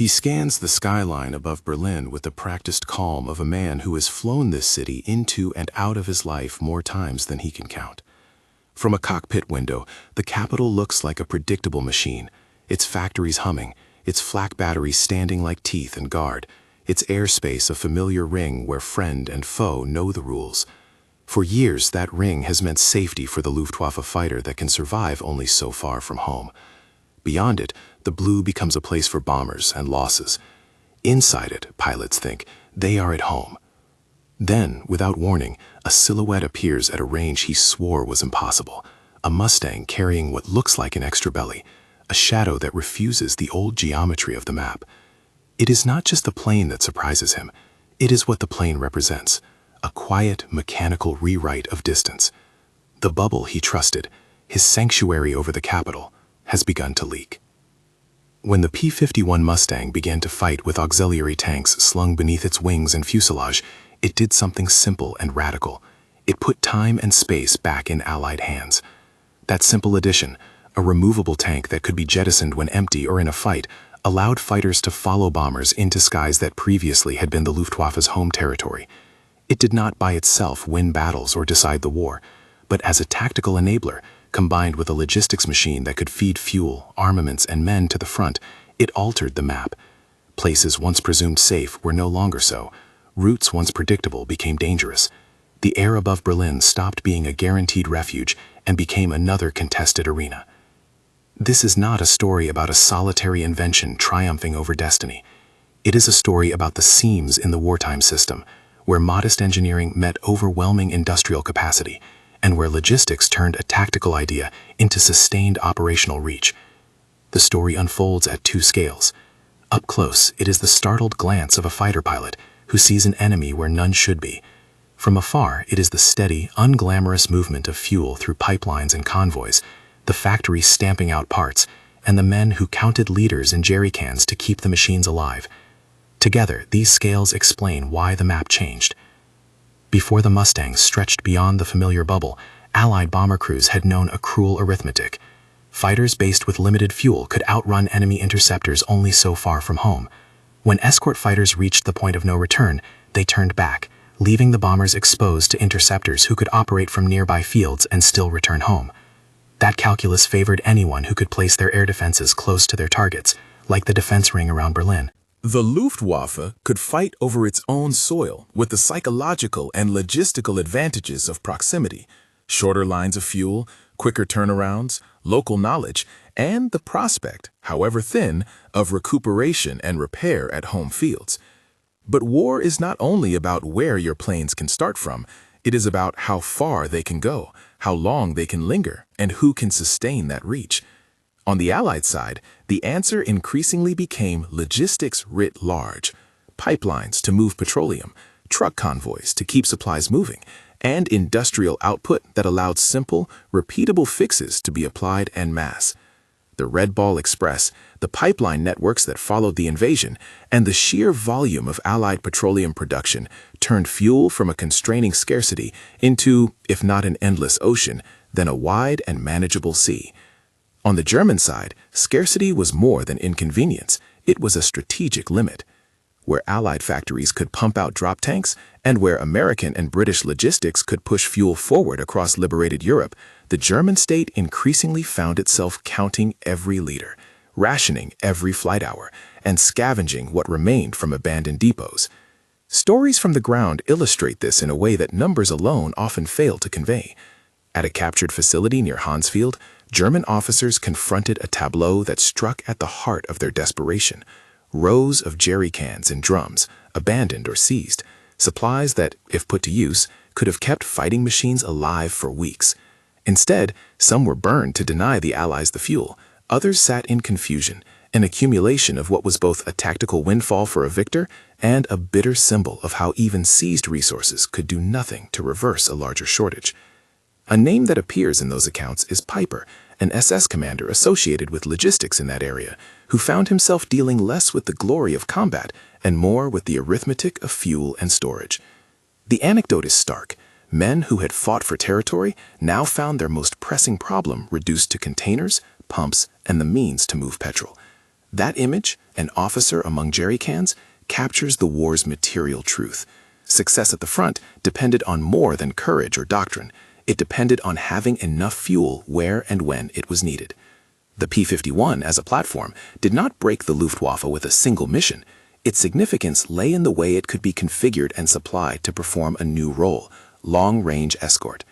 He scans the skyline above Berlin with the practiced calm of a man who has flown this city into and out of his life more times than he can count. From a cockpit window, the capital looks like a predictable machine, its factories humming, its flak batteries standing like teeth and guard, its airspace a familiar ring where friend and foe know the rules. For years, that ring has meant safety for the Luftwaffe fighter that can survive only so far from home. Beyond it, the blue becomes a place for bombers and losses. Inside it, pilots think, they are at home. Then, without warning, a silhouette appears at a range he swore was impossible. A Mustang carrying what looks like an extra belly, a shadow that refuses the old geometry of the map. It is not just the plane that surprises him. It is what the plane represents, a quiet, mechanical rewrite of distance. The bubble he trusted, his sanctuary over the capital, has begun to leak. When the P-51 Mustang began to fight with auxiliary tanks slung beneath its wings and fuselage, it did something simple and radical. It put time and space back in Allied hands. That simple addition, a removable tank that could be jettisoned when empty or in a fight, allowed fighters to follow bombers into skies that previously had been the Luftwaffe's home territory. It did not by itself win battles or decide the war, but as a tactical enabler, combined with a logistics machine that could feed fuel, armaments, and men to the front, it altered the map. Places once presumed safe were no longer so. Routes once predictable became dangerous. The air above Berlin stopped being a guaranteed refuge and became another contested arena. This is not a story about a solitary invention triumphing over destiny. It is a story about the seams in the wartime system, where modest engineering met overwhelming industrial capacity, and where logistics turned a tactical idea into sustained operational reach. The story unfolds at two scales. Up close, it is the startled glance of a fighter pilot who sees an enemy where none should be. From afar, it is the steady, unglamorous movement of fuel through pipelines and convoys, the factories stamping out parts, and the men who counted liters in jerry cans to keep the machines alive. Together, these scales explain why the map changed. Before the Mustangs stretched beyond the familiar bubble, Allied bomber crews had known a cruel arithmetic. Fighters based with limited fuel could outrun enemy interceptors only so far from home. When escort fighters reached the point of no return, they turned back, leaving the bombers exposed to interceptors who could operate from nearby fields and still return home. That calculus favored anyone who could place their air defenses close to their targets, like the defense ring around Berlin. The Luftwaffe could fight over its own soil with the psychological and logistical advantages of proximity, shorter lines of fuel, quicker turnarounds, local knowledge, and the prospect, however thin, of recuperation and repair at home fields. But war is not only about where your planes can start from, it is about how far they can go, how long they can linger, and who can sustain that reach. On the Allied side, the answer increasingly became logistics writ large. Pipelines to move petroleum, truck convoys to keep supplies moving, and industrial output that allowed simple, repeatable fixes to be applied en masse. The Red Ball Express, the pipeline networks that followed the invasion, and the sheer volume of Allied petroleum production turned fuel from a constraining scarcity into, if not an endless ocean, then a wide and manageable sea. On the German side, scarcity was more than inconvenience, it was a strategic limit. Where Allied factories could pump out drop tanks, and where American and British logistics could push fuel forward across liberated Europe, the German state increasingly found itself counting every liter, rationing every flight hour, and scavenging what remained from abandoned depots. Stories from the ground illustrate this in a way that numbers alone often fail to convey. At a captured facility near Hansfield, German officers confronted a tableau that struck at the heart of their desperation. Rows of jerry cans and drums, abandoned or seized, supplies that, if put to use, could have kept fighting machines alive for weeks. Instead, some were burned to deny the Allies the fuel, others sat in confusion, an accumulation of what was both a tactical windfall for a victor and a bitter symbol of how even seized resources could do nothing to reverse a larger shortage. A name that appears in those accounts is Piper, an SS commander associated with logistics in that area, who found himself dealing less with the glory of combat and more with the arithmetic of fuel and storage. The anecdote is stark. Men who had fought for territory now found their most pressing problem reduced to containers, pumps, and the means to move petrol. That image, an officer among jerry cans, captures the war's material truth. Success at the front depended on more than courage or doctrine. It depended on having enough fuel where and when it was needed. The P-51 as a platform did not break the Luftwaffe with a single mission. Its significance lay in the way it could be configured and supplied to perform a new role, long-range escort.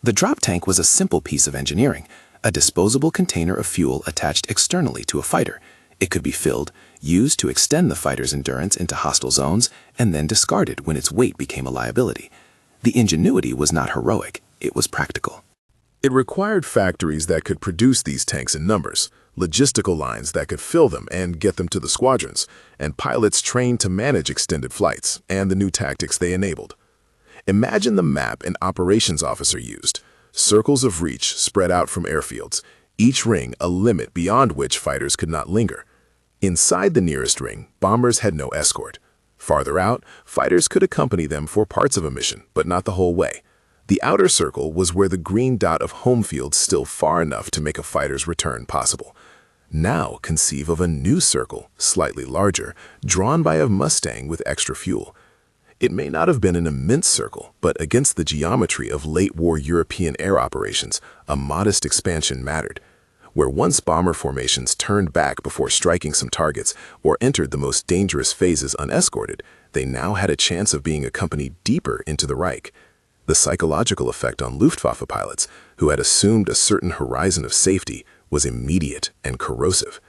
The drop tank was a simple piece of engineering, a disposable container of fuel attached externally to a fighter. It could be filled, used to extend the fighter's endurance into hostile zones, and then discarded when its weight became a liability. The ingenuity was not heroic, it was practical. It required factories that could produce these tanks in numbers, logistical lines that could fill them and get them to the squadrons, and pilots trained to manage extended flights and the new tactics they enabled. Imagine the map an operations officer used. Circles of reach spread out from airfields, each ring a limit beyond which fighters could not linger. Inside the nearest ring, bombers had no escort. Farther out, fighters could accompany them for parts of a mission, but not the whole way. The outer circle was where the green dot of home field still far enough to make a fighter's return possible. Now conceive of a new circle, slightly larger, drawn by a Mustang with extra fuel. It may not have been an immense circle, but against the geometry of late-war European air operations, a modest expansion mattered. Where once bomber formations turned back before striking some targets or entered the most dangerous phases unescorted, they now had a chance of being accompanied deeper into the Reich. The psychological effect on Luftwaffe pilots, who had assumed a certain horizon of safety, was immediate and corrosive.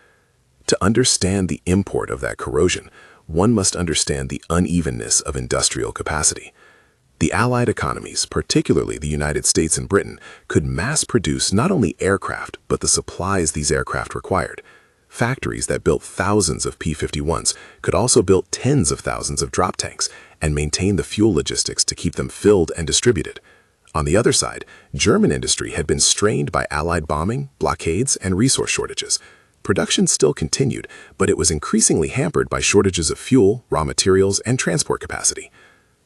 To understand the import of that corrosion, one must understand the unevenness of industrial capacity. The Allied economies, particularly the United States and Britain, could mass-produce not only aircraft, but the supplies these aircraft required. Factories that built thousands of P-51s could also build tens of thousands of drop tanks and maintain the fuel logistics to keep them filled and distributed. On the other side, German industry had been strained by Allied bombing, blockades, and resource shortages. Production still continued, but it was increasingly hampered by shortages of fuel, raw materials, and transport capacity.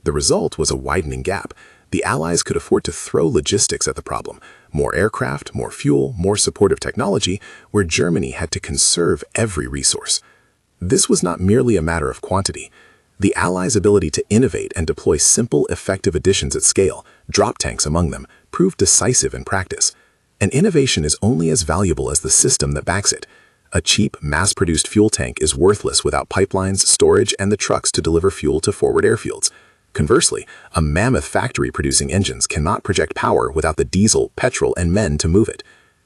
The result was a widening gap. The Allies could afford to throw logistics at the problem, more aircraft, more fuel, more supportive technology, where Germany had to conserve every resource. This was not merely a matter of quantity. The Allies' ability to innovate and deploy simple, effective additions at scale, drop tanks among them, proved decisive in practice. An innovation is only as valuable as the system that backs it. A cheap, mass-produced fuel tank is worthless without pipelines, storage, and the trucks to deliver fuel to forward airfields. Conversely, a mammoth factory producing engines cannot project power without the diesel, petrol, and men to move it.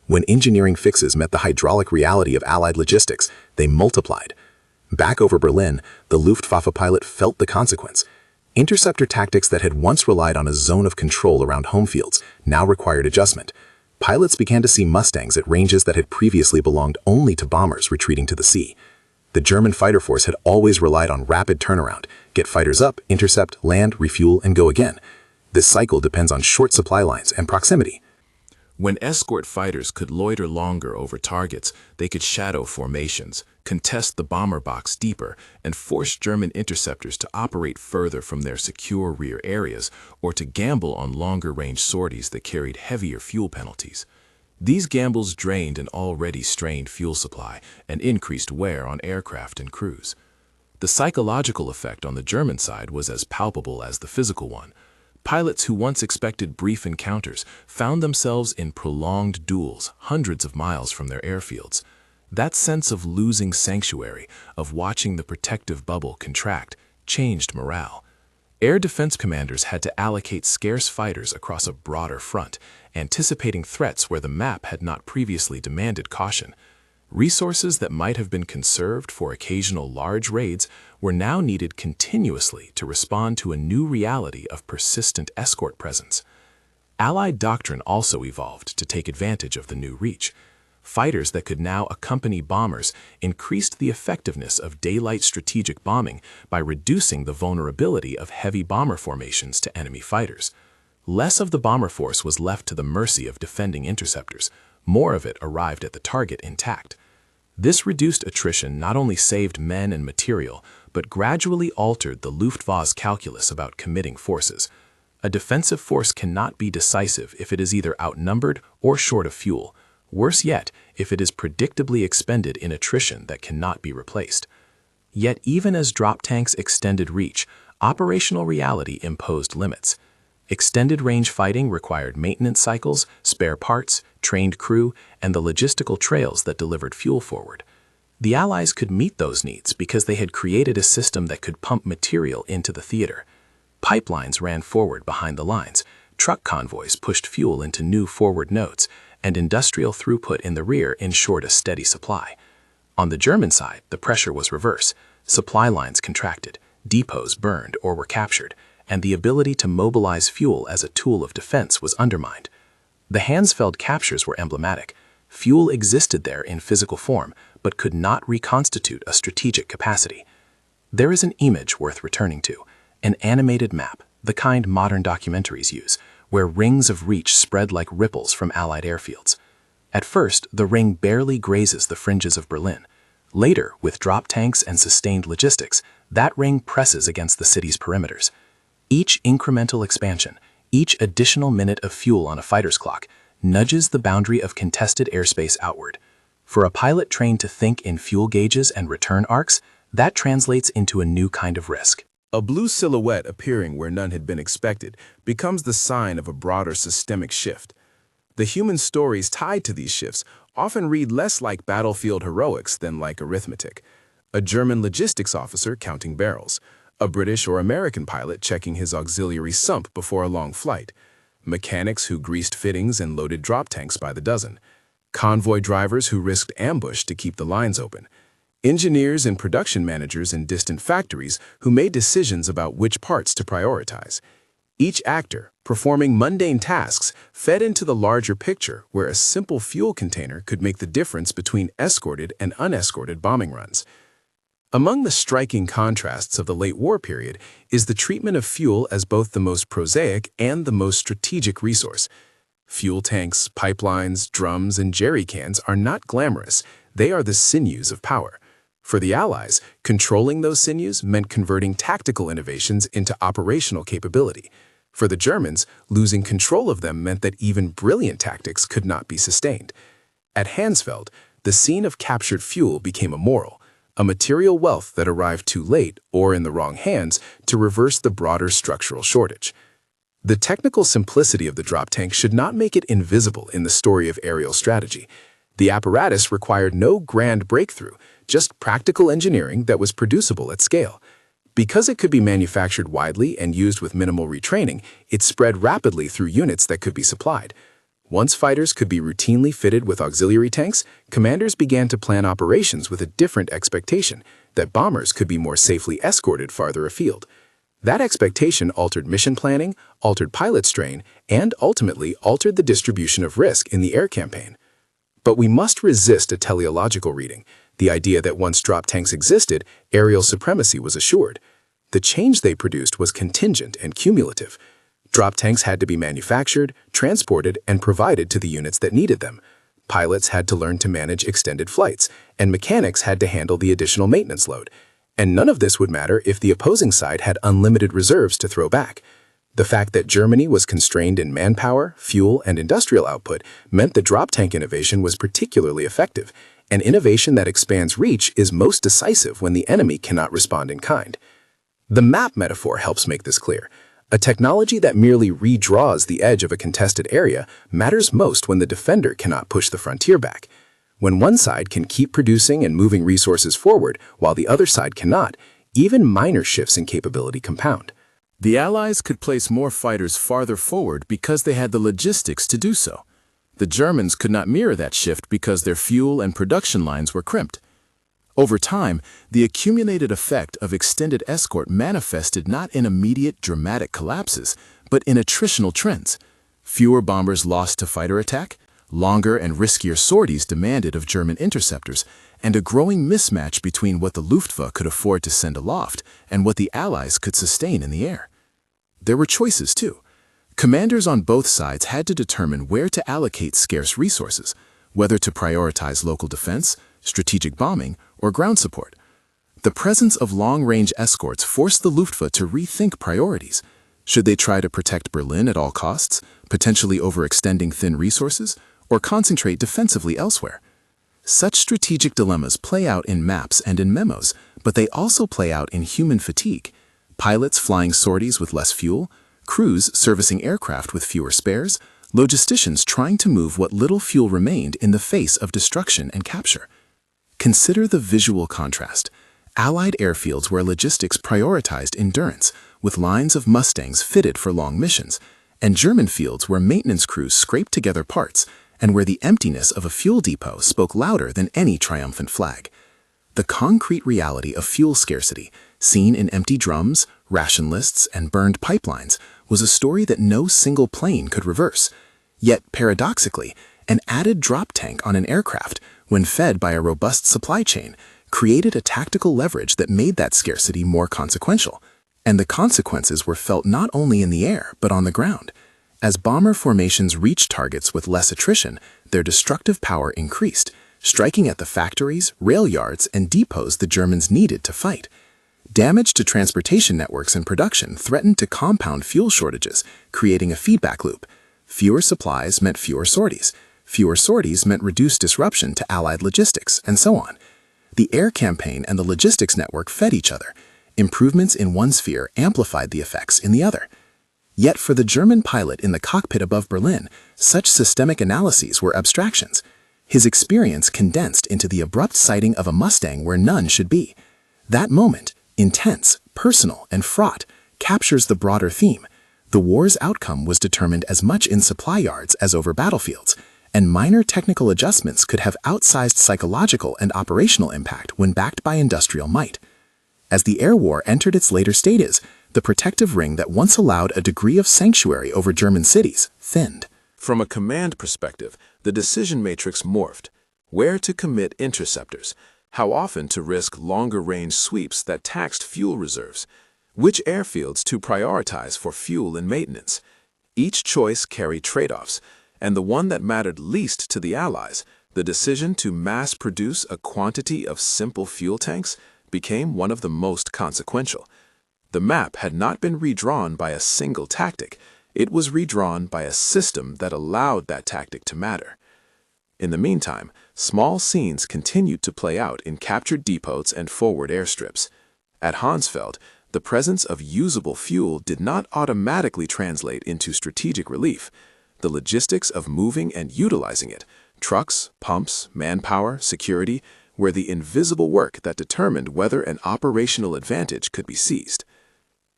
When engineering fixes met the hydraulic reality of Allied logistics, they multiplied. Back over Berlin, the Luftwaffe pilot felt the consequence. Interceptor tactics that had once relied on a zone of control around home fields now required adjustment. Pilots began to see Mustangs at ranges that had previously belonged only to bombers retreating to the sea. The German fighter force had always relied on rapid turnaround, get fighters up, intercept, land, refuel, and go again. This cycle depends on short supply lines and proximity. When escort fighters could loiter longer over targets, they could shadow formations, contest the bomber box deeper, and force German interceptors to operate further from their secure rear areas or to gamble on longer-range sorties that carried heavier fuel penalties. These gambles drained an already strained fuel supply and increased wear on aircraft and crews. The psychological effect on the German side was as palpable as the physical one. Pilots who once expected brief encounters found themselves in prolonged duels hundreds of miles from their airfields. That sense of losing sanctuary, of watching the protective bubble contract, changed morale. Air defense commanders had to allocate scarce fighters across a broader front, anticipating threats where the map had not previously demanded caution. Resources that might have been conserved for occasional large raids were now needed continuously to respond to a new reality of persistent escort presence. Allied doctrine also evolved to take advantage of the new reach. Fighters that could now accompany bombers increased the effectiveness of daylight strategic bombing by reducing the vulnerability of heavy bomber formations to enemy fighters. Less of the bomber force was left to the mercy of defending interceptors. More of it arrived at the target intact. This reduced attrition not only saved men and material, but gradually altered the Luftwaffe's calculus about committing forces. A defensive force cannot be decisive if it is either outnumbered or short of fuel. Worse yet, if it is predictably expended in attrition that cannot be replaced. Yet even as drop tanks extended reach, operational reality imposed limits. Extended range fighting required maintenance cycles, spare parts, trained crew, and the logistical trails that delivered fuel forward. The Allies could meet those needs because they had created a system that could pump material into the theater. Pipelines ran forward behind the lines, truck convoys pushed fuel into new forward nodes, and industrial throughput in the rear ensured a steady supply. On the German side, the pressure was reverse. Supply lines contracted, depots burned or were captured, and the ability to mobilize fuel as a tool of defense was undermined. The Hansfeld captures were emblematic. Fuel existed there in physical form, but could not reconstitute a strategic capacity. There is an image worth returning to, an animated map, the kind modern documentaries use, where rings of reach spread like ripples from Allied airfields. At first, the ring barely grazes the fringes of Berlin. Later, with drop tanks and sustained logistics, that ring presses against the city's perimeters. Each incremental expansion, each additional minute of fuel on a fighter's clock, nudges the boundary of contested airspace outward. For a pilot trained to think in fuel gauges and return arcs, that translates into a new kind of risk. A blue silhouette appearing where none had been expected becomes the sign of a broader systemic shift. The human stories tied to these shifts often read less like battlefield heroics than like arithmetic. A German logistics officer counting barrels, a British or American pilot checking his auxiliary sump before a long flight, mechanics who greased fittings and loaded drop tanks by the dozen, convoy drivers who risked ambush to keep the lines open, engineers and production managers in distant factories who made decisions about which parts to prioritize. Each actor, performing mundane tasks, fed into the larger picture where a simple fuel container could make the difference between escorted and unescorted bombing runs. Among the striking contrasts of the late war period is the treatment of fuel as both the most prosaic and the most strategic resource. Fuel tanks, pipelines, drums, and jerry cans are not glamorous. They are the sinews of power. For the Allies, controlling those sinews meant converting tactical innovations into operational capability. For the Germans, losing control of them meant that even brilliant tactics could not be sustained. At Hansfeld, the scene of captured fuel became immoral, a material wealth that arrived too late or in the wrong hands to reverse the broader structural shortage. The technical simplicity of the drop tank should not make it invisible in the story of aerial strategy. The apparatus required no grand breakthrough, just practical engineering that was producible at scale. Because it could be manufactured widely and used with minimal retraining, it spread rapidly through units that could be supplied. Once fighters could be routinely fitted with auxiliary tanks, commanders began to plan operations with a different expectation, that bombers could be more safely escorted farther afield. That expectation altered mission planning, altered pilot strain, and ultimately altered the distribution of risk in the air campaign. But we must resist a teleological reading, the idea that once drop tanks existed, aerial supremacy was assured. The change they produced was contingent and cumulative. Drop tanks had to be manufactured, transported, and provided to the units that needed them. Pilots had to learn to manage extended flights, and mechanics had to handle the additional maintenance load. And none of this would matter if the opposing side had unlimited reserves to throw back. The fact that Germany was constrained in manpower, fuel, and industrial output meant that drop tank innovation was particularly effective. An innovation that expands reach is most decisive when the enemy cannot respond in kind. The map metaphor helps make this clear. A technology that merely redraws the edge of a contested area matters most when the defender cannot push the frontier back. When one side can keep producing and moving resources forward while the other side cannot, even minor shifts in capability compound. The Allies could place more fighters farther forward because they had the logistics to do so. The Germans could not mirror that shift because their fuel and production lines were crimped. Over time, the accumulated effect of extended escort manifested not in immediate dramatic collapses, but in attritional trends. Fewer bombers lost to fighter attack, longer and riskier sorties demanded of German interceptors, and a growing mismatch between what the Luftwaffe could afford to send aloft and what the Allies could sustain in the air. There were choices, too. Commanders on both sides had to determine where to allocate scarce resources, whether to prioritize local defense, strategic bombing, or ground support. The presence of long-range escorts forced the Luftwaffe to rethink priorities. Should they try to protect Berlin at all costs, potentially overextending thin resources, or concentrate defensively elsewhere. Such strategic dilemmas play out in maps and in memos, but they also play out in human fatigue. Pilots flying sorties with less fuel, crews servicing aircraft with fewer spares, logisticians trying to move what little fuel remained in the face of destruction and capture. Consider the visual contrast. Allied airfields where logistics prioritized endurance, with lines of Mustangs fitted for long missions, and German fields where maintenance crews scraped together parts, and where the emptiness of a fuel depot spoke louder than any triumphant flag. The concrete reality of fuel scarcity, seen in empty drums, ration lists, and burned pipelines, was a story that no single plane could reverse. Yet, paradoxically, an added drop tank on an aircraft, when fed by a robust supply chain, created a tactical leverage that made that scarcity more consequential. And the consequences were felt not only in the air, but on the ground. As bomber formations reached targets with less attrition, their destructive power increased, striking at the factories, rail yards, and depots the Germans needed to fight. Damage to transportation networks and production threatened to compound fuel shortages, creating a feedback loop. Fewer supplies meant fewer sorties. Fewer sorties meant reduced disruption to Allied logistics, and so on. The air campaign and the logistics network fed each other. Improvements in one sphere amplified the effects in the other. Yet for the German pilot in the cockpit above Berlin, such systemic analyses were abstractions. His experience condensed into the abrupt sighting of a Mustang where none should be. That moment, intense, personal, and fraught, captures the broader theme. The war's outcome was determined as much in supply yards as over battlefields, and minor technical adjustments could have outsized psychological and operational impact when backed by industrial might. As the air war entered its later stages, the protective ring that once allowed a degree of sanctuary over German cities thinned. From a command perspective, the decision matrix morphed. Where to commit interceptors, how often to risk longer-range sweeps that taxed fuel reserves, which airfields to prioritize for fuel and maintenance. Each choice carried trade-offs, and the one that mattered least to the Allies, the decision to mass-produce a quantity of simple fuel tanks, became one of the most consequential. The map had not been redrawn by a single tactic, it was redrawn by a system that allowed that tactic to matter. In the meantime, small scenes continued to play out in captured depots and forward airstrips. At Hansfeld, the presence of usable fuel did not automatically translate into strategic relief. The logistics of moving and utilizing it, trucks, pumps, manpower, security, were the invisible work that determined whether an operational advantage could be seized.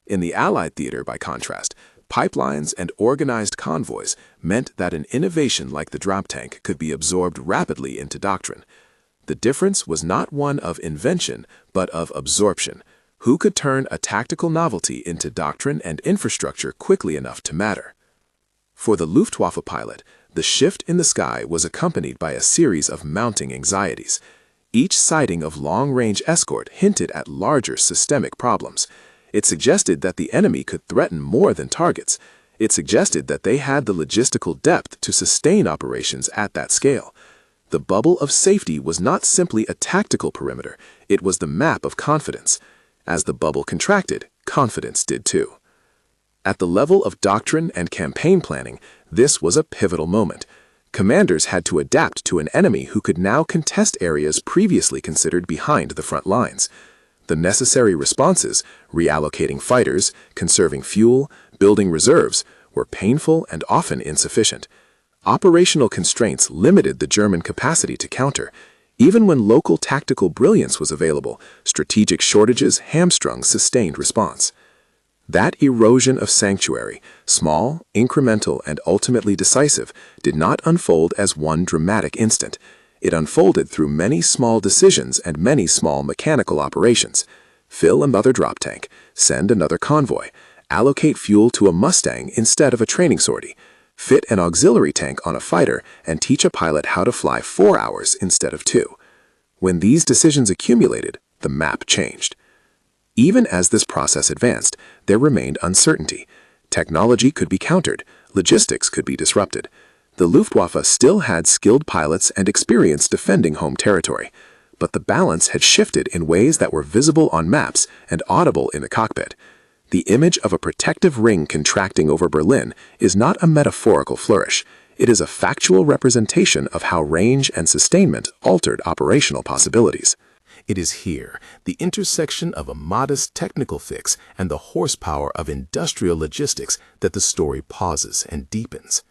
In the Allied theater, by contrast, pipelines and organized convoys meant that an innovation like the drop tank could be absorbed rapidly into doctrine. The difference was not one of invention, but of absorption. Who could turn a tactical novelty into doctrine and infrastructure quickly enough to matter? For the Luftwaffe pilot, the shift in the sky was accompanied by a series of mounting anxieties. Each sighting of long-range escort hinted at larger systemic problems. It suggested that the enemy could threaten more than targets. It suggested that they had the logistical depth to sustain operations at that scale. The bubble of safety was not simply a tactical perimeter, it was the map of confidence. As the bubble contracted, confidence did too. At the level of doctrine and campaign planning, this was a pivotal moment. Commanders had to adapt to an enemy who could now contest areas previously considered behind the front lines. The necessary responses, reallocating fighters, conserving fuel, building reserves, were painful and often insufficient. Operational constraints limited the German capacity to counter. Even when local tactical brilliance was available, strategic shortages hamstrung sustained response. That erosion of sanctuary, small, incremental, and ultimately decisive, did not unfold as one dramatic instant. It unfolded through many small decisions and many small mechanical operations. Fill another drop tank, send another convoy, allocate fuel to a Mustang instead of a training sortie, fit an auxiliary tank on a fighter, and teach a pilot how to fly 4 hours instead of 2. When these decisions accumulated, the map changed. Even as this process advanced, there remained uncertainty. Technology could be countered, logistics could be disrupted. The Luftwaffe still had skilled pilots and experience defending home territory, but the balance had shifted in ways that were visible on maps and audible in the cockpit. The image of a protective ring contracting over Berlin is not a metaphorical flourish. It is a factual representation of how range and sustainment altered operational possibilities. It is here, the intersection of a modest technical fix and the horsepower of industrial logistics, that the story pauses and deepens.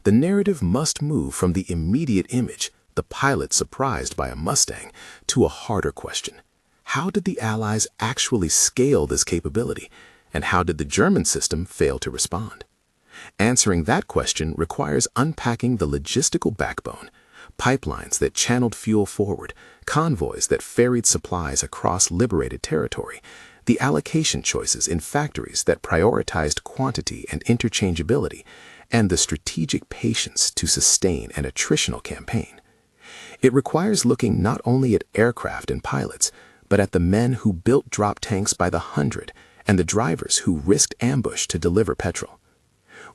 The narrative must move from the immediate image, the pilot surprised by a Mustang, to a harder question. How did the Allies actually scale this capability, and how did the German system fail to respond? Answering that question requires unpacking the logistical backbone: pipelines that channeled fuel forward, convoys that ferried supplies across liberated territory, the allocation choices in factories that prioritized quantity and interchangeability, and the strategic patience to sustain an attritional campaign. It requires looking not only at aircraft and pilots, but at the men who built drop tanks by the hundred and the drivers who risked ambush to deliver petrol.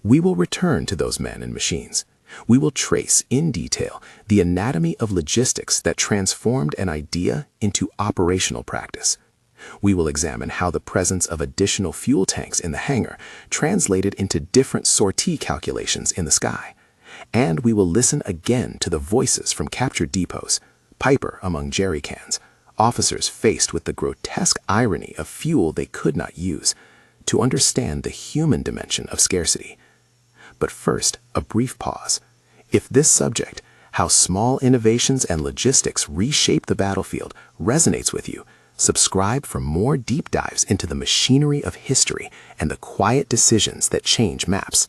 We will return to those men and machines. We will trace in detail the anatomy of logistics that transformed an idea into operational practice. We will examine how the presence of additional fuel tanks in the hangar translated into different sortie calculations in the sky. And we will listen again to the voices from captured depots, Piper among jerry cans, officers faced with the grotesque irony of fuel they could not use, to understand the human dimension of scarcity. But first, a brief pause. If this subject, how small innovations and logistics reshape the battlefield, resonates with you, subscribe for more deep dives into the machinery of history and the quiet decisions that change maps.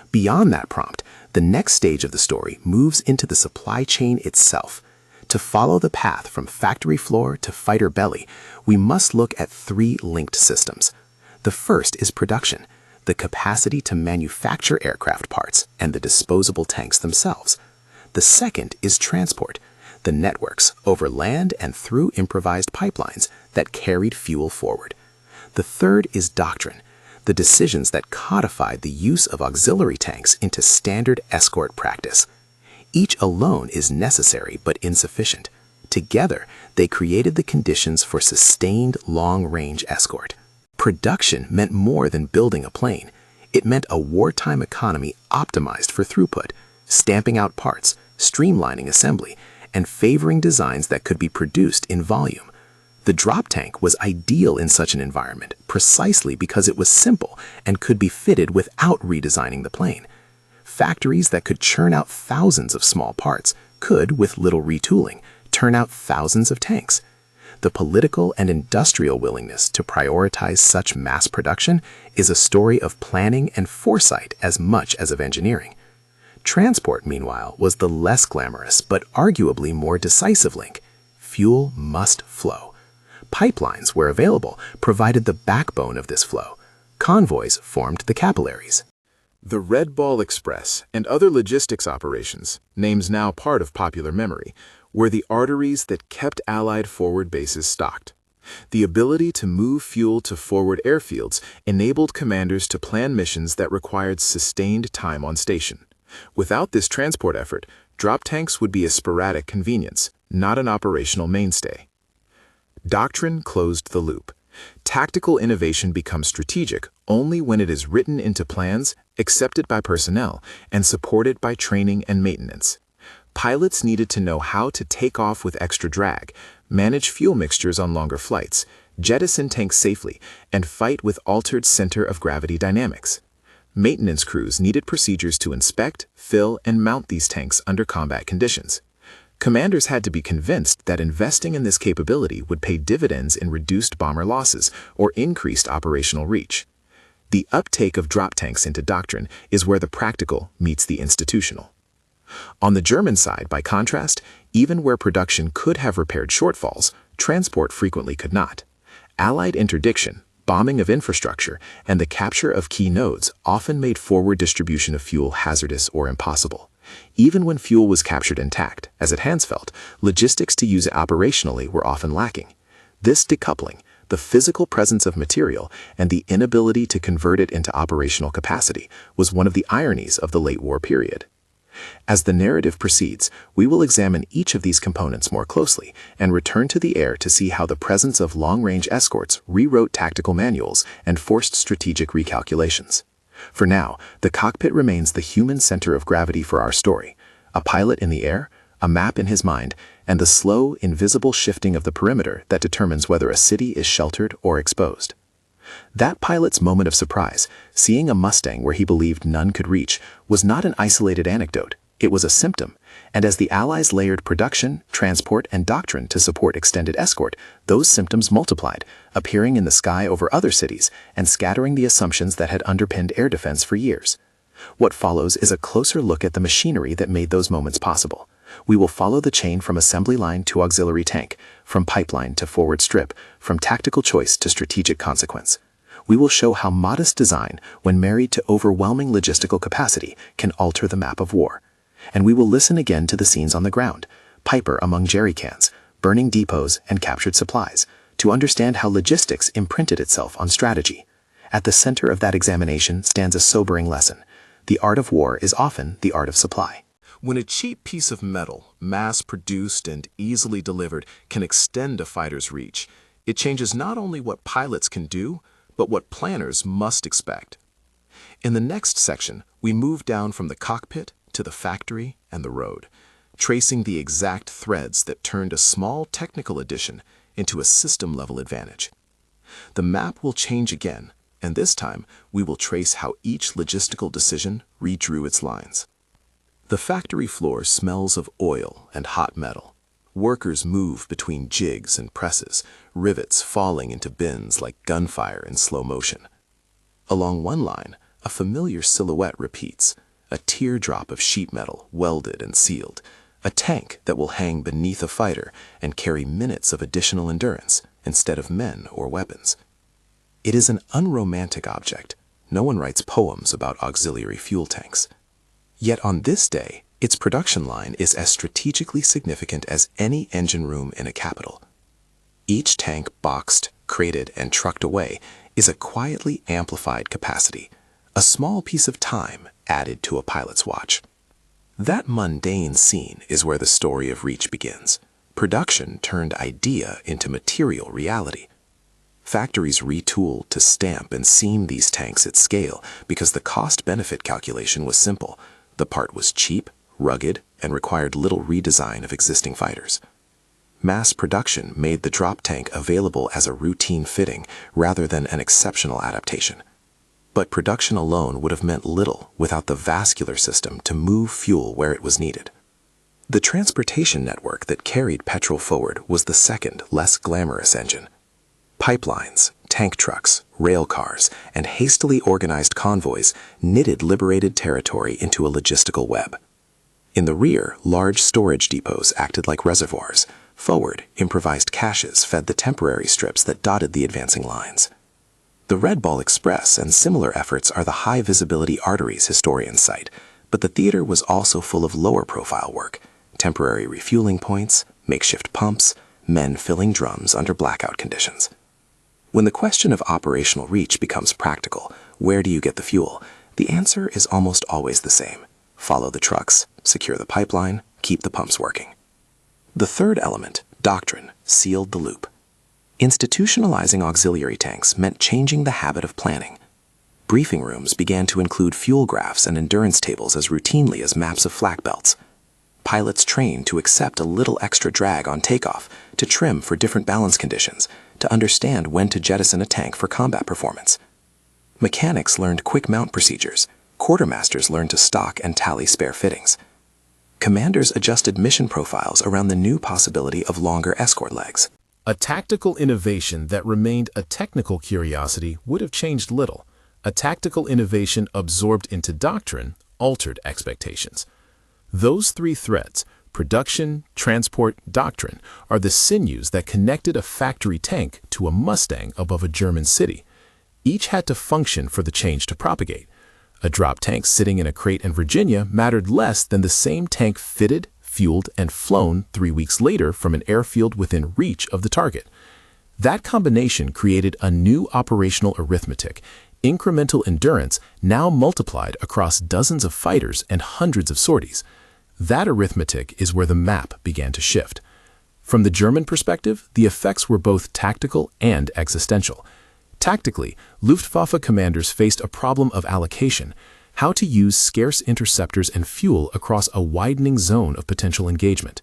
Beyond that prompt, the next stage of the story moves into the supply chain itself. To follow the path from factory floor to fighter belly, we must look at three linked systems. The first is production, the capacity to manufacture aircraft parts and the disposable tanks themselves. The second is transport, the networks over land and through improvised pipelines that carried fuel forward. The third is doctrine, the decisions that codified the use of auxiliary tanks into standard escort practice. Each alone is necessary but insufficient. Together, they created the conditions for sustained long-range escort. Production meant more than building a plane. It meant a wartime economy optimized for throughput, stamping out parts, streamlining assembly, and favoring designs that could be produced in volume. The drop tank was ideal in such an environment precisely because it was simple and could be fitted without redesigning the plane. Factories that could churn out thousands of small parts could, with little retooling, turn out thousands of tanks. The political and industrial willingness to prioritize such mass production is a story of planning and foresight as much as of engineering. Transport, meanwhile, was the less glamorous but arguably more decisive link. Fuel must flow. Pipelines, where available, provided the backbone of this flow. Convoys formed the capillaries. The Red Ball Express and other logistics operations, names now part of popular memory, were the arteries that kept Allied forward bases stocked. The ability to move fuel to forward airfields enabled commanders to plan missions that required sustained time on station. Without this transport effort, drop tanks would be a sporadic convenience, not an operational mainstay. Doctrine closed the loop. Tactical innovation becomes strategic only when it is written into plans, accepted by personnel, and supported by training and maintenance. Pilots needed to know how to take off with extra drag, manage fuel mixtures on longer flights, jettison tanks safely, and fight with altered center of gravity dynamics. Maintenance crews needed procedures to inspect, fill, and mount these tanks under combat conditions. Commanders had to be convinced that investing in this capability would pay dividends in reduced bomber losses or increased operational reach. The uptake of drop tanks into doctrine is where the practical meets the institutional. On the German side, by contrast, even where production could have repaired shortfalls, transport frequently could not. Allied interdiction, bombing of infrastructure, and the capture of key nodes often made forward distribution of fuel hazardous or impossible. Even when fuel was captured intact, as at Hansfeld, logistics to use it operationally were often lacking. This decoupling, the physical presence of material, and the inability to convert it into operational capacity, was one of the ironies of the late war period. As the narrative proceeds, we will examine each of these components more closely and return to the air to see how the presence of long-range escorts rewrote tactical manuals and forced strategic recalculations. For now, the cockpit remains the human center of gravity for our story. A pilot in the air, a map in his mind, and the slow, invisible shifting of the perimeter that determines whether a city is sheltered or exposed. That pilot's moment of surprise, seeing a Mustang where he believed none could reach, was not an isolated anecdote. It was a symptom, and as the Allies layered production, transport, and doctrine to support extended escort, those symptoms multiplied, appearing in the sky over other cities and scattering the assumptions that had underpinned air defense for years. What follows is a closer look at the machinery that made those moments possible. We will follow the chain from assembly line to auxiliary tank, from pipeline to forward strip, from tactical choice to strategic consequence. We will show how modest design, when married to overwhelming logistical capacity, can alter the map of war. And we will listen again to the scenes on the ground, Piper among jerry cans, burning depots and captured supplies, to understand how logistics imprinted itself on strategy. At the center of that examination stands a sobering lesson. The art of war is often the art of supply. When a cheap piece of metal, mass-produced and easily delivered, can extend a fighter's reach, it changes not only what pilots can do, but what planners must expect. In the next section, we move down from the cockpit to the factory and the road, tracing the exact threads that turned a small technical addition into a system-level advantage. The map will change again, and this time we will trace how each logistical decision redrew its lines. The factory floor smells of oil and hot metal. Workers move between jigs and presses, rivets falling into bins like gunfire in slow motion. Along one line, a familiar silhouette repeats, a teardrop of sheet metal welded and sealed, a tank that will hang beneath a fighter and carry minutes of additional endurance instead of men or weapons. It is an unromantic object. No one writes poems about auxiliary fuel tanks. Yet on this day, its production line is as strategically significant as any engine room in a capital. Each tank boxed, crated, and trucked away is a quietly amplified capacity, a small piece of time added to a pilot's watch. That mundane scene is where the story of Reach begins. Production turned idea into material reality. Factories retooled to stamp and seam these tanks at scale because the cost-benefit calculation was simple. The part was cheap, rugged, and required little redesign of existing fighters. Mass production made the drop tank available as a routine fitting rather than an exceptional adaptation. But production alone would have meant little without the vascular system to move fuel where it was needed. The transportation network that carried petrol forward was the second, less glamorous engine. Pipelines, tank trucks, rail cars, and hastily organized convoys knitted liberated territory into a logistical web. In the rear, large storage depots acted like reservoirs. Forward, improvised caches fed the temporary strips that dotted the advancing lines. The Red Ball Express and similar efforts are the high-visibility arteries historians cite, but the theater was also full of lower-profile work, temporary refueling points, makeshift pumps, men filling drums under blackout conditions. When the question of operational reach becomes practical, where do you get the fuel? The answer is almost always the same. Follow the trucks, secure the pipeline, keep the pumps working. The third element, doctrine, sealed the loop. Institutionalizing auxiliary tanks meant changing the habit of planning. Briefing rooms began to include fuel graphs and endurance tables as routinely as maps of flak belts. Pilots trained to accept a little extra drag on takeoff, to trim for different balance conditions, to understand when to jettison a tank for combat performance. Mechanics learned quick mount procedures. Quartermasters learned to stock and tally spare fittings. Commanders adjusted mission profiles around the new possibility of longer escort legs. A tactical innovation that remained a technical curiosity would have changed little. A tactical innovation absorbed into doctrine altered expectations. Those three threads, production, transport, doctrine, are the sinews that connected a factory tank to a Mustang above a German city. Each had to function for the change to propagate. A drop tank sitting in a crate in Virginia mattered less than the same tank fitted, fueled, and flown 3 weeks later from an airfield within reach of the target. That combination created a new operational arithmetic, incremental endurance now multiplied across dozens of fighters and hundreds of sorties. That arithmetic is where the map began to shift. From the German perspective, the effects were both tactical and existential. Tactically, Luftwaffe commanders faced a problem of allocation: how to use scarce interceptors and fuel across a widening zone of potential engagement.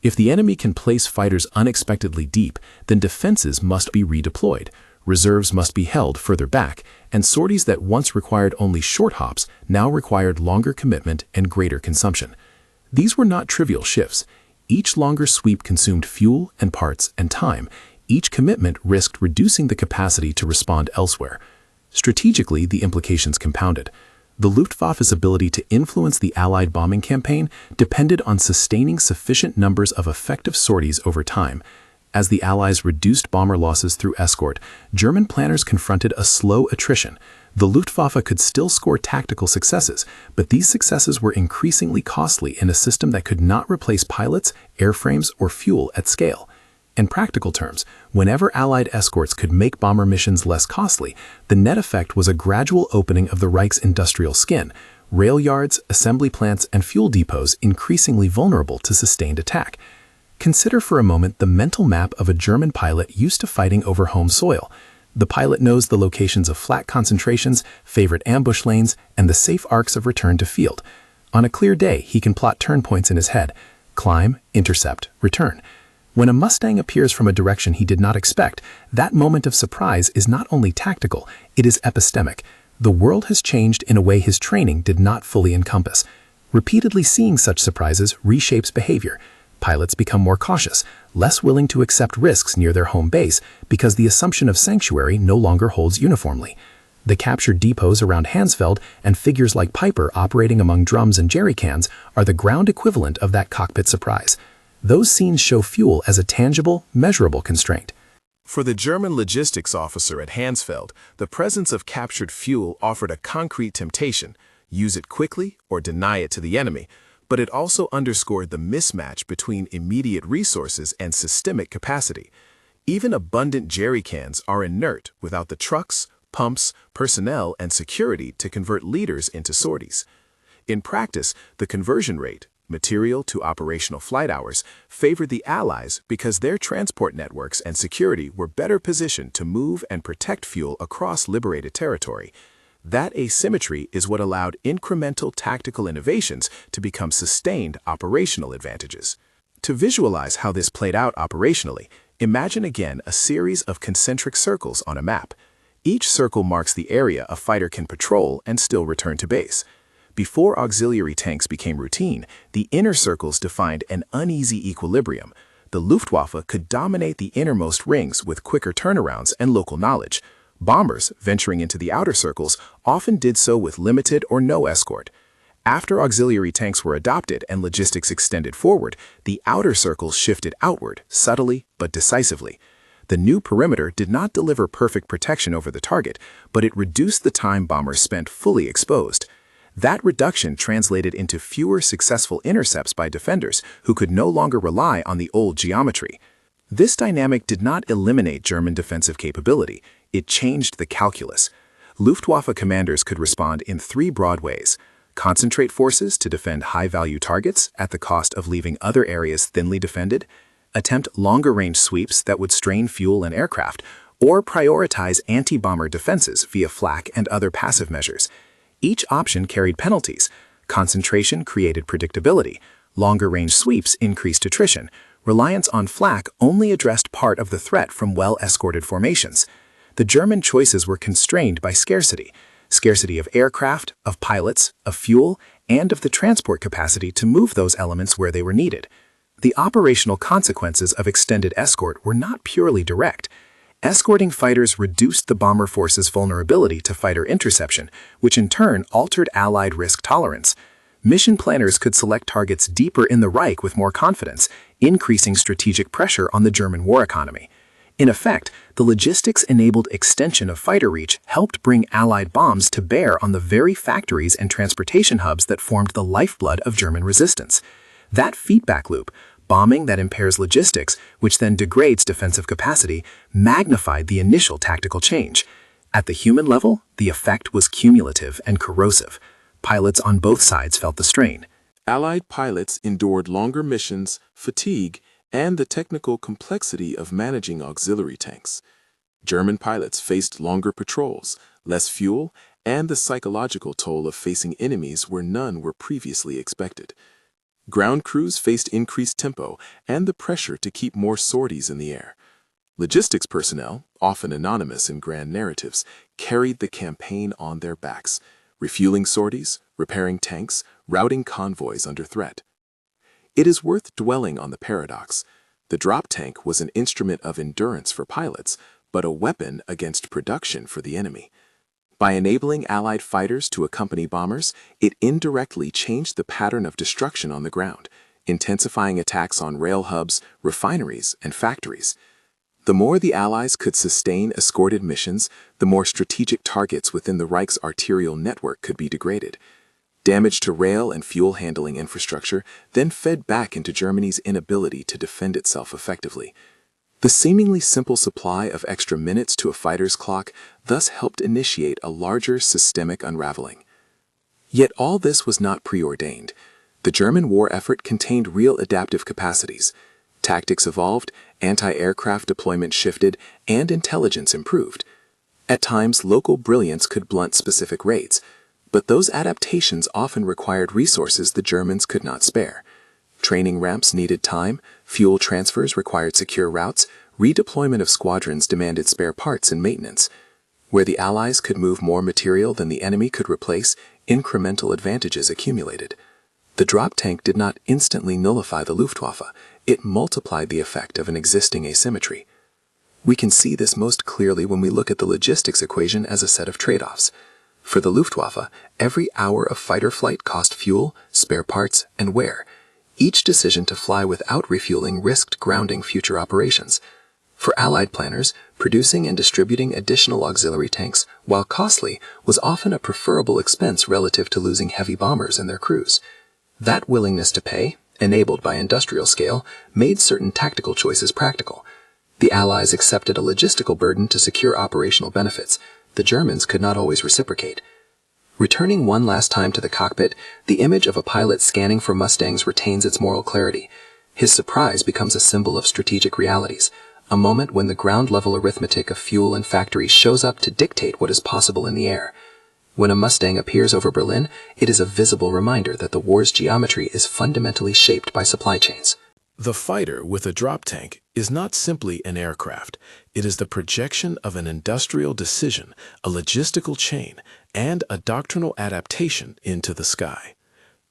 If the enemy can place fighters unexpectedly deep, then defenses must be redeployed, reserves must be held further back, and sorties that once required only short hops now required longer commitment and greater consumption. These were not trivial shifts. Each longer sweep consumed fuel and parts and time. Each commitment risked reducing the capacity to respond elsewhere. Strategically, the implications compounded. The Luftwaffe's ability to influence the Allied bombing campaign depended on sustaining sufficient numbers of effective sorties over time. As the Allies reduced bomber losses through escort, German planners confronted a slow attrition. The Luftwaffe could still score tactical successes, but these successes were increasingly costly in a system that could not replace pilots, airframes, or fuel at scale. In practical terms, whenever Allied escorts could make bomber missions less costly, the net effect was a gradual opening of the Reich's industrial skin, rail yards, assembly plants, and fuel depots increasingly vulnerable to sustained attack. Consider for a moment the mental map of a German pilot used to fighting over home soil. The pilot knows the locations of flak concentrations, favorite ambush lanes, and the safe arcs of return to field. On a clear day, he can plot turn points in his head: climb, intercept, return. When a Mustang appears from a direction he did not expect, that moment of surprise is not only tactical, it is epistemic. The world has changed in a way his training did not fully encompass. Repeatedly seeing such surprises reshapes behavior. Pilots become more cautious, less willing to accept risks near their home base because the assumption of sanctuary no longer holds uniformly. The captured depots around Hansfeld and figures like Piper operating among drums and jerry cans are the ground equivalent of that cockpit surprise. Those scenes show fuel as a tangible, measurable constraint. For the German logistics officer at Hansfeld, the presence of captured fuel offered a concrete temptation: use it quickly or deny it to the enemy. But it also underscored the mismatch between immediate resources and systemic capacity. Even abundant jerry cans are inert without the trucks, pumps, personnel, and security to convert liters into sorties. In practice, the conversion rate, material to operational flight hours, favored the Allies because their transport networks and security were better positioned to move and protect fuel across liberated territory. That asymmetry is what allowed incremental tactical innovations to become sustained operational advantages. To visualize how this played out operationally, imagine again a series of concentric circles on a map. Each circle marks the area a fighter can patrol and still return to base. Before auxiliary tanks became routine, the inner circles defined an uneasy equilibrium. The Luftwaffe could dominate the innermost rings with quicker turnarounds and local knowledge. Bombers, venturing into the outer circles, often did so with limited or no escort. After auxiliary tanks were adopted and logistics extended forward, the outer circles shifted outward, subtly but decisively. The new perimeter did not deliver perfect protection over the target, but it reduced the time bombers spent fully exposed. That reduction translated into fewer successful intercepts by defenders who could no longer rely on the old geometry. This dynamic did not eliminate German defensive capability. It changed the calculus. Luftwaffe commanders could respond in three broad ways: concentrate forces to defend high-value targets at the cost of leaving other areas thinly defended, attempt longer-range sweeps that would strain fuel and aircraft, or prioritize anti-bomber defenses via flak and other passive measures. Each option carried penalties. Concentration created predictability. Longer-range sweeps increased attrition. Reliance on flak only addressed part of the threat from well-escorted formations. The German choices were constrained by scarcity. Scarcity of aircraft, of pilots, of fuel, and of the transport capacity to move those elements where they were needed. The operational consequences of extended escort were not purely direct. Escorting fighters reduced the bomber force's vulnerability to fighter interception, which in turn altered Allied risk tolerance. Mission planners could select targets deeper in the Reich with more confidence, increasing strategic pressure on the German war economy. In effect, the logistics-enabled extension of fighter reach helped bring Allied bombs to bear on the very factories and transportation hubs that formed the lifeblood of German resistance. That feedback loop, bombing that impairs logistics, which then degrades defensive capacity, magnified the initial tactical change. At the human level, the effect was cumulative and corrosive. Pilots on both sides felt the strain. Allied pilots endured longer missions, fatigue, and the technical complexity of managing auxiliary tanks. German pilots faced longer patrols, less fuel, and the psychological toll of facing enemies where none were previously expected. Ground crews faced increased tempo and the pressure to keep more sorties in the air. Logistics personnel, often anonymous in grand narratives, carried the campaign on their backs, refueling sorties, repairing tanks, routing convoys under threat. It is worth dwelling on the paradox. The drop tank was an instrument of endurance for pilots, but a weapon against production for the enemy. By enabling Allied fighters to accompany bombers, it indirectly changed the pattern of destruction on the ground, intensifying attacks on rail hubs, refineries, and factories. The more the Allies could sustain escorted missions, the more strategic targets within the Reich's arterial network could be degraded. Damage to rail and fuel handling infrastructure then fed back into Germany's inability to defend itself effectively. The seemingly simple supply of extra minutes to a fighter's clock thus helped initiate a larger systemic unraveling. Yet all this was not preordained. The German war effort contained real adaptive capacities. Tactics evolved, anti-aircraft deployment shifted, and intelligence improved. At times, local brilliance could blunt specific raids, but those adaptations often required resources the Germans could not spare. Training ramps needed time, fuel transfers required secure routes, redeployment of squadrons demanded spare parts and maintenance. Where the Allies could move more material than the enemy could replace, incremental advantages accumulated. The drop tank did not instantly nullify the Luftwaffe, it multiplied the effect of an existing asymmetry. We can see this most clearly when we look at the logistics equation as a set of trade-offs. For the Luftwaffe, every hour of fighter flight cost fuel, spare parts, and wear. Each decision to fly without refueling risked grounding future operations. For Allied planners, producing and distributing additional auxiliary tanks, while costly, was often a preferable expense relative to losing heavy bombers and their crews. That willingness to pay, enabled by industrial scale, made certain tactical choices practical. The Allies accepted a logistical burden to secure operational benefits. The Germans could not always reciprocate. Returning one last time to the cockpit, the image of a pilot scanning for Mustangs retains its moral clarity. His surprise becomes a symbol of strategic realities, a moment when the ground-level arithmetic of fuel and factories shows up to dictate what is possible in the air. When a Mustang appears over Berlin, it is a visible reminder that the war's geometry is fundamentally shaped by supply chains. The fighter with a drop tank is not simply an aircraft. It is the projection of an industrial decision, a logistical chain, and a doctrinal adaptation into the sky.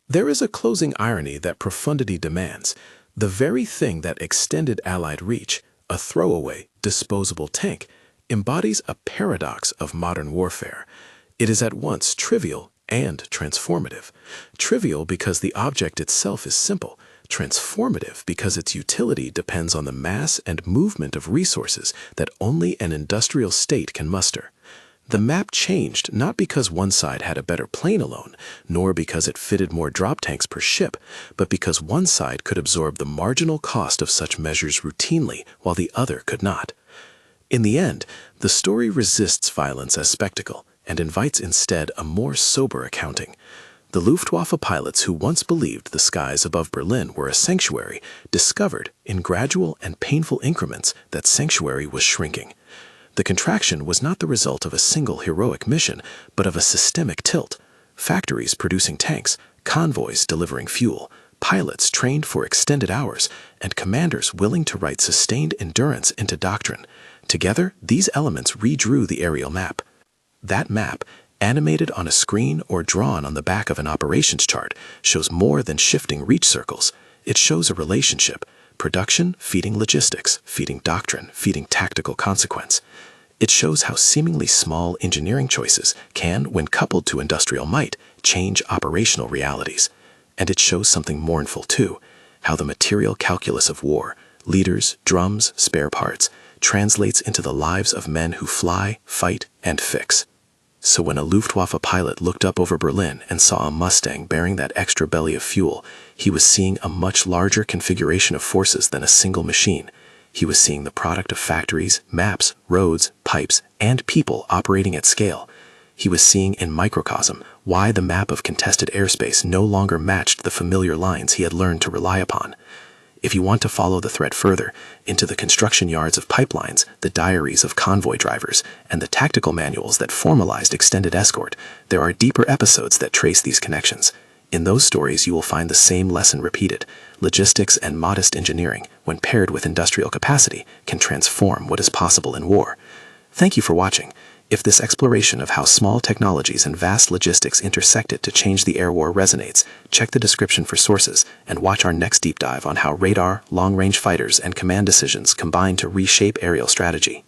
There is a closing irony that profundity demands. The very thing that extended Allied reach, a throwaway, disposable tank, embodies a paradox of modern warfare. It is at once trivial and transformative. Trivial because the object itself is simple, transformative because its utility depends on the mass and movement of resources that only an industrial state can muster. The map changed not because one side had a better plane alone, nor because it fitted more drop tanks per ship, but because one side could absorb the marginal cost of such measures routinely while the other could not. In the end, the story resists violence as spectacle and invites instead a more sober accounting. The Luftwaffe pilots who once believed the skies above Berlin were a sanctuary discovered in gradual and painful increments that sanctuary was shrinking. The contraction was not the result of a single heroic mission, but of a systemic tilt. Factories producing tanks, convoys delivering fuel, pilots trained for extended hours, and commanders willing to write sustained endurance into doctrine. Together, these elements redrew the aerial map. That map, animated on a screen or drawn on the back of an operations chart, shows more than shifting reach circles. It shows a relationship, production feeding logistics, feeding doctrine, feeding tactical consequence. It shows how seemingly small engineering choices can, when coupled to industrial might, change operational realities. And it shows something mournful too, how the material calculus of war, leaders, drums, spare parts, translates into the lives of men who fly, fight, and fix. So when a Luftwaffe pilot looked up over Berlin and saw a Mustang bearing that extra belly of fuel, he was seeing a much larger configuration of forces than a single machine. He was seeing the product of factories, maps, roads, pipes, and people operating at scale. He was seeing in microcosm why the map of contested airspace no longer matched the familiar lines he had learned to rely upon. If you want to follow the thread further into the construction yards of pipelines, the diaries of convoy drivers, and the tactical manuals that formalized extended escort, there are deeper episodes that trace these connections. In those stories, you will find the same lesson repeated. Logistics and modest engineering, when paired with industrial capacity, can transform what is possible in war. Thank you for watching. If this exploration of how small technologies and vast logistics intersected to change the air war resonates, check the description for sources and watch our next deep dive on how radar, long-range fighters, and command decisions combine to reshape aerial strategy.